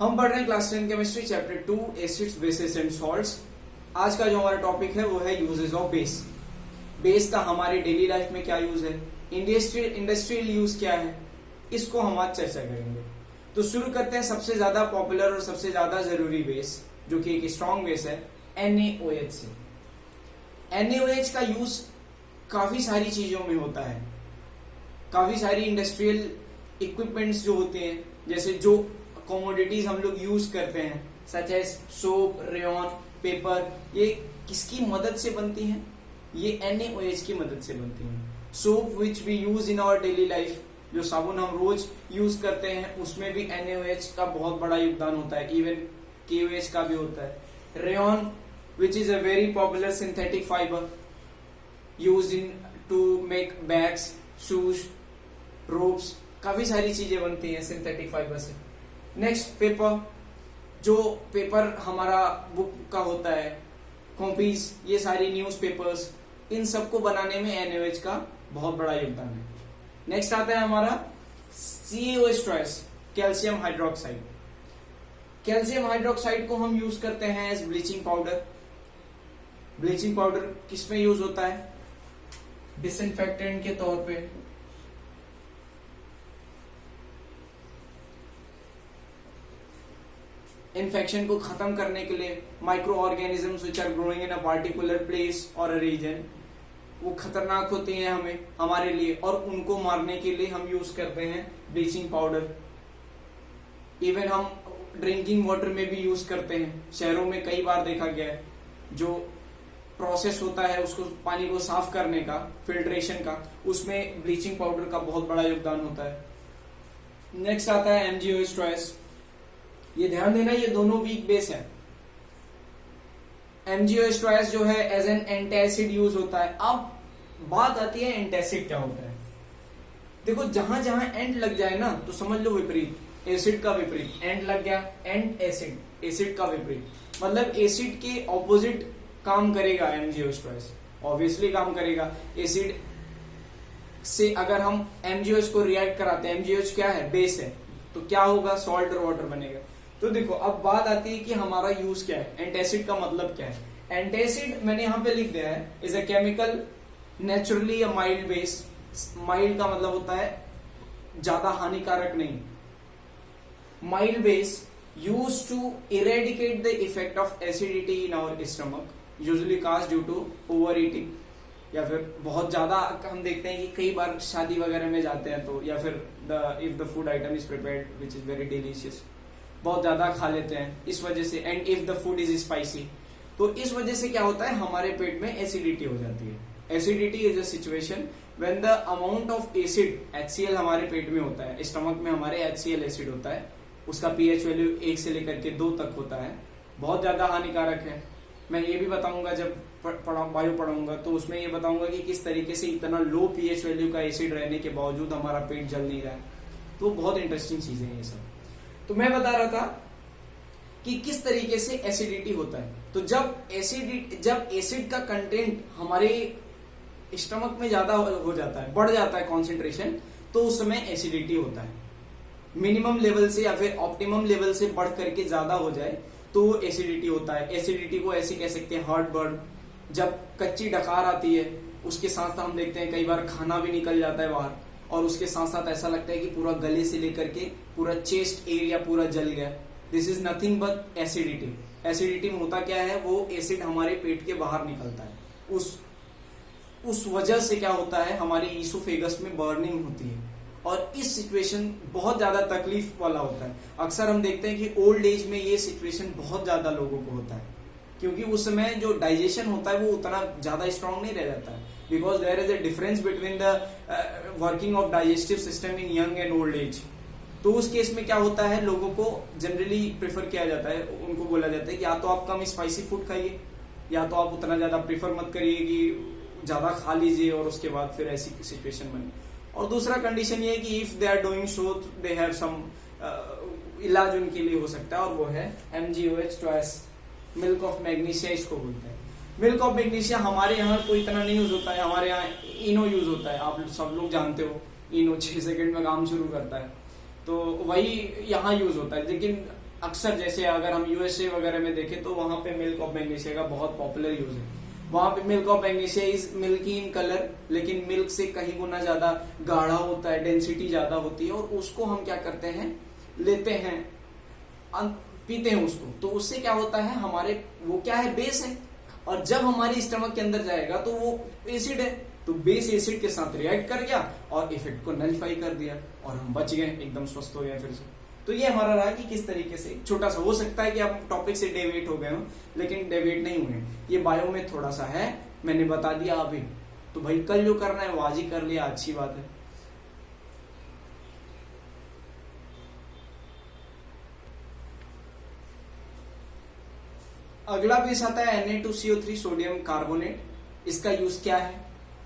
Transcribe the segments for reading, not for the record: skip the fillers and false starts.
हम पढ़ रहे हैं class 10 chemistry chapter 2 acids bases and salts. आज का जो हमारा टॉपिक है वो है यूजेस ऑफ बेस। बेस का हमारे डेली लाइफ में क्या यूज है, इंडस्ट्रियल यूज क्या है, इसको हम आज चर्चा करेंगे। तो शुरू करते हैं सबसे ज्यादा पॉपुलर और सबसे ज्यादा जरूरी बेस जो कि एक स्ट्रॉन्ग बेस है NaOH से। NaOH का यूज काफी सारी चीजों में होता है, काफी सारी इंडस्ट्रियल इक्विपमेंट्स जो होते हैं, जैसे जो कमोडिटीज हम लोग यूज करते हैं such as soap, rayon, paper, ये किसकी मदद से बनती हैं? ये NaOH की मदद से बनती हैं। Soap which we use in our daily life, जो साबुन हम रोज यूज करते हैं उसमें भी NaOH का बहुत बड़ा योगदान होता है, इवन KOH का भी होता है। Rayon which is a very popular synthetic fibre use in to make bags, shoes, ropes, काफी सारी चीजें बनती हैं सिंथेटिक फाइबर से। नेक्स्ट पेपर, जो पेपर हमारा बुक का होता है, कॉपीज, ये सारी न्यूज पेपर्स, इन सबको बनाने में NaOH का बहुत बड़ा योगदान है। नेक्स्ट आता है हमारा CaOH, calcium hydroxide. Calcium hydroxide को हम यूज करते हैं as bleaching powder. Bleaching powder किसमें यूज होता है? डिसइंफेक्टेंट के तौर पे। इन्फेक्शन को खत्म करने के लिए, micro organisms which are growing in a particular place और अ रीजन, वो खतरनाक होती हैं हमारे लिए, और उनको मारने के लिए हम यूज करते हैं ब्लीचिंग पाउडर। इवन हम ड्रिंकिंग वाटर में भी यूज करते हैं। शहरों में कई बार देखा गया है, जो प्रोसेस होता है उसको पानी को साफ करने का, फिल्ट्रेशन का, उसमें ब्लीचिंग पाउडर का बहुत बड़ा योगदान होता है। नेक्स्ट आता है MgOH। ये ध्यान देना, ये दोनों वीक बेस है। MgOH जो है एज एन एंटासिड यूज होता है। अब बात आती है एंटासिड क्या होता है। देखो, जहां जहां एंड लग जाए ना तो समझ लो विपरीत, एसिड का विपरीत। एंड लग गया, एंड एसिड, एसिड का विपरीत, मतलब एसिड के ऑपोजिट काम करेगा MgOH। ऑब्वियसली काम करेगा। एसिड से अगर हम MgOH को रिएक्ट कराते हैं, MgOH क्या है? बेस है, तो क्या होगा? सॉल्ट और वाटर बनेगा। तो देखो, अब बात आती है कि हमारा यूज क्या है, एंटासिड का मतलब क्या है। एंटासिड मैंने यहां पे लिख दिया है, is a chemical naturally a mild base. Mild का मतलब होता है ज्यादा हानिकारक नहीं। Mild base use to eradicate the effect of acidity in our stomach, usually cause due to overeating, या फिर बहुत ज्यादा हम देखते हैं कि कई बार शादी वगैरह में जाते हैं तो, या फिर if the food item is prepared which is very delicious, बहुत ज्यादा खा लेते हैं इस वजह से। And if the food is spicy, तो इस वजह से क्या होता है, हमारे पेट में एसिडिटी हो जाती है। Acidity is a situation when the amount of acid, HCl हमारे पेट में होता है, स्टमक में हमारे HCl एसिड होता है, उसका pH वैल्यू 1 से लेकर के 2 तक होता है, बहुत ज्यादा हानिकारक है। मैं ये भी बताऊंगा जब बायो पढ़ाऊंगा, तो उसमें ये बताऊंगा कि किस तरीके से इतना लो pH वैल्यू का एसिड रहने के बावजूद हमारा पेट जल नहीं रहा है। तो बहुत इंटरेस्टिंग चीजें हैं ये सब। तो मैं बता रहा था कि किस तरीके से एसिडिटी होता है। तो जब एसिड का कंटेंट हमारे स्टमक में ज्यादा हो जाता है, बढ़ जाता है कॉन्सेंट्रेशन, तो उस समय एसिडिटी होता है। मिनिमम लेवल से या फिर ऑप्टिमम लेवल से बढ़ करके ज्यादा हो जाए तो एसिडिटी होता है। एसिडिटी को ऐसे कह सकते हैं हार्ट बर्न। जब कच्ची डकार आती है, उसके साथ साथ हम देखते हैं कई बार खाना भी निकल जाता है बाहर, और उसके साथ साथ ऐसा लगता है कि पूरा गले से लेकर के पूरा चेस्ट एरिया पूरा जल गया। This is nothing but acidity. Acidity में होता क्या है, वो एसिड हमारे पेट के बाहर निकलता है। उस वजह से क्या होता है, हमारे ईसोफेगस में बर्निंग होती है, और इस सिचुएशन बहुत ज्यादा तकलीफ वाला होता है। अक्सर हम देखते हैं कि ओल्ड एज में ये सिचुएशन बहुत ज्यादा लोगों को होता है, क्योंकि उस समय जो डाइजेशन होता है वो उतना ज्यादा स्ट्रांग नहीं रह जाता है, because there is a difference between the working of digestive system in young and old age. तो उस केस में क्या होता है, लोगों को जनरली प्रेफर किया जाता है, उनको बोला जाता है कि या तो आप कम स्पाइसी फूड खाइए, या तो आप उतना ज्यादा प्रेफर मत करिए कि ज्यादा खा लीजिए और उसके बाद फिर ऐसी सिचुएशन बने। और दूसरा कंडीशन ये है कि if they are doing so they have some इलाज उनके लिए हो सकता है, और वो है MgOH, मिल्क ऑफ मैग्नीशिया इसको बोलते हैं। मिल्क ऑफ मैग्नीशिया हमारे यहाँ कोई इतना नहीं यूज होता है, हमारे यहाँ इनो यूज होता है। आप सब लोग जानते हो इनो 6 सेकंड में काम शुरू करता है, तो वही यहाँ यूज होता है। लेकिन अक्सर जैसे अगर हम यूएसए वगैरह में देखें तो वहां पे मिल्क ऑफ मैग्नीशिया का बहुत पॉपुलर यूज है। वहां पे milk of magnesia is milky in colour, लेकिन मिल्क से कहीं गुना ज्यादा गाढ़ा होता है, डेंसिटी ज्यादा होती है, और उसको हम क्या करते हैं, लेते हैं, पीते हैं उसको। तो उससे क्या होता है, हमारे वो क्या है, बेस है, और जब हमारी स्टमक के अंदर जाएगा तो वो एसिड है, तो बेस एसिड के साथ रिएक्ट कर गया और इफेक्ट को नलिफाई कर दिया और हम बच गए, एकदम स्वस्थ हो गए फिर से। तो ये हमारा रहा कि किस तरीके से, छोटा सा हो सकता है कि आप टॉपिक से डेविएट हो गए हो, लेकिन डेविएट नहीं हुए, ये बायो में थोड़ा सा है, मैंने बता दिया अभी। तो भाई कल जो करना है वो आज ही कर लिया, अच्छी बात है। अगला बेस आता है Na2CO3 सोडियम कार्बोनेट। इसका यूज क्या है,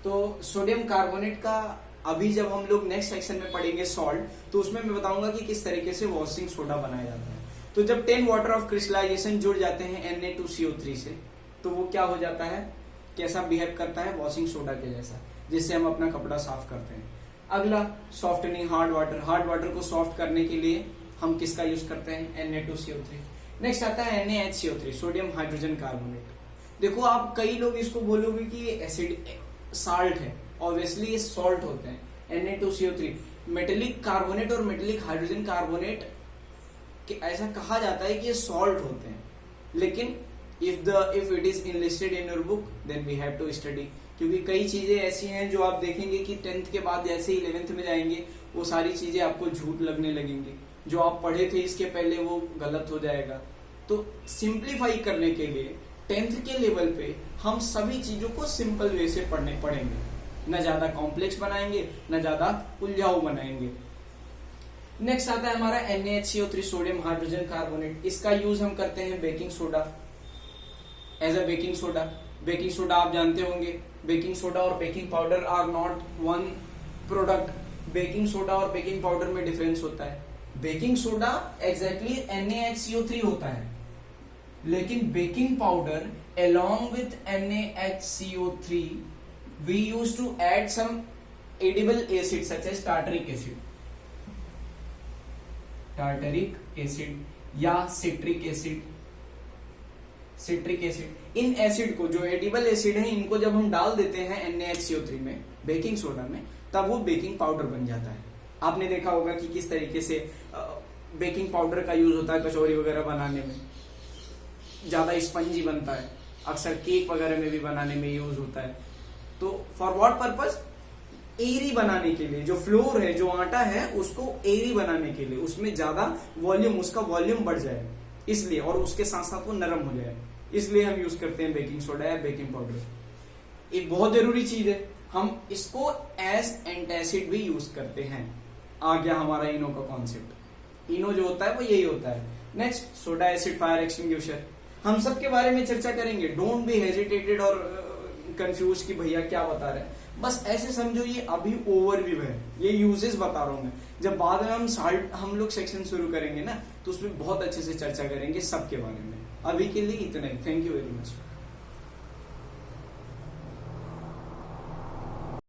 तो सोडियम कार्बोनेट का अभी जब हम लोग नेक्स्ट सेक्शन में पढ़ेंगे सॉल्ट, तो उसमें मैं बताऊंगा कि किस तरीके से वॉशिंग सोडा बनाया जाता है। तो जब 10 वाटर ऑफ क्रिस्टलाइजेशन जुड़ जाते हैं Na2CO3 से, तो वो क्या हो जाता है, कैसा बिहेव करता है, वॉशिंग सोडा के जैसा, जिससे हम अपना कपड़ा साफ करते हैं। अगला softening hard water, hard water को सॉफ्ट करने के लिए हम किसका यूज करते हैं, Na2CO3। नेक्स्ट आता है NaHCO3 सोडियम हाइड्रोजन कार्बोनेट। देखो आप कई लोग इसको बोलोगे कि ये एसिड साल्ट है, ऑब्वियसली ये सॉल्ट होते हैं। Na2CO3 मेटेलिक कार्बोनेट और मेटेलिक हाइड्रोजन कार्बोनेट ऐसा कहा जाता है कि ये सॉल्ट होते हैं, लेकिन if it is enlisted in your book then we have to study, क्योंकि कई चीजें ऐसी हैं जो आप देखेंगे कि 10th के बाद जैसे 11th में जाएंगे वो सारी चीजें आपको झूठ लगने लगेंगी, जो आप पढ़े थे इसके पहले वो गलत हो जाएगा। तो सिंप्लीफाई करने के लिए 10th के लेवल पे हम सभी चीजों को सिंपल वे से पढ़ेंगे, न ज्यादा कॉम्प्लेक्स बनाएंगे न ज्यादा उलझाऊ बनाएंगे। नेक्स्ट आता है हमारा NaHCO3 सोडियम हाइड्रोजन कार्बोनेट। इसका यूज हम करते हैं baking soda, as a baking soda. Baking soda आप जानते होंगे, बेकिंग सोडा और baking powder are not one product. Baking soda और बेकिंग पाउडर में डिफरेंस होता है। बेकिंग सोडा एग्जैक्टली NaHCO3 होता है, लेकिन baking powder along with NaHCO3 we used to add some edible acid such as tartaric acid या citric acid। In acid को, जो एडिबल एसिड है, इनको जब हम डाल देते हैं NaHCO3 में, बेकिंग सोडा में, तब वो बेकिंग पाउडर बन जाता है। आपने देखा होगा कि किस तरीके से बेकिंग पाउडर का यूज होता है कचौरी वगैरह बनाने में, ज्यादा स्पंजी बनता है, अक्सर केक वगैरह में भी बनाने में यूज होता है। तो फॉर व्हाट पर्पस, एरी बनाने के लिए, जो फ्लोर है, जो आटा है, उसको एरी बनाने के लिए, उसमें ज्यादा वॉल्यूम, उसका वॉल्यूम बढ़ जाए इसलिए, और उसके साथ साथ वो नरम हो जाए, इसलिए हम यूज करते हैं बेकिंग सोडा या बेकिंग पाउडर। एक बहुत जरूरी चीज है, हम इसको एज एंटासिड भी यूज करते हैं। आ गया हमारा इनो का कॉन्सेप्ट। इनो जो होता है वो यही होता है। Next, soda acid fire extinguisher. हम सबके बारे में चर्चा करेंगे, डोंट बी हेजिटेटेड और कंफ्यूज कि भैया क्या बता रहे हैं, बस ऐसे समझो ये अभी ओवरव्यू है, ये यूजेस बता रहा हूं मैं। जब बाद में हम लोग सेक्शन शुरू करेंगे ना, तो उसमें बहुत अच्छे से चर्चा करेंगे सबके बारे में। अभी के लिए इतना ही, थैंक यू वेरी मच।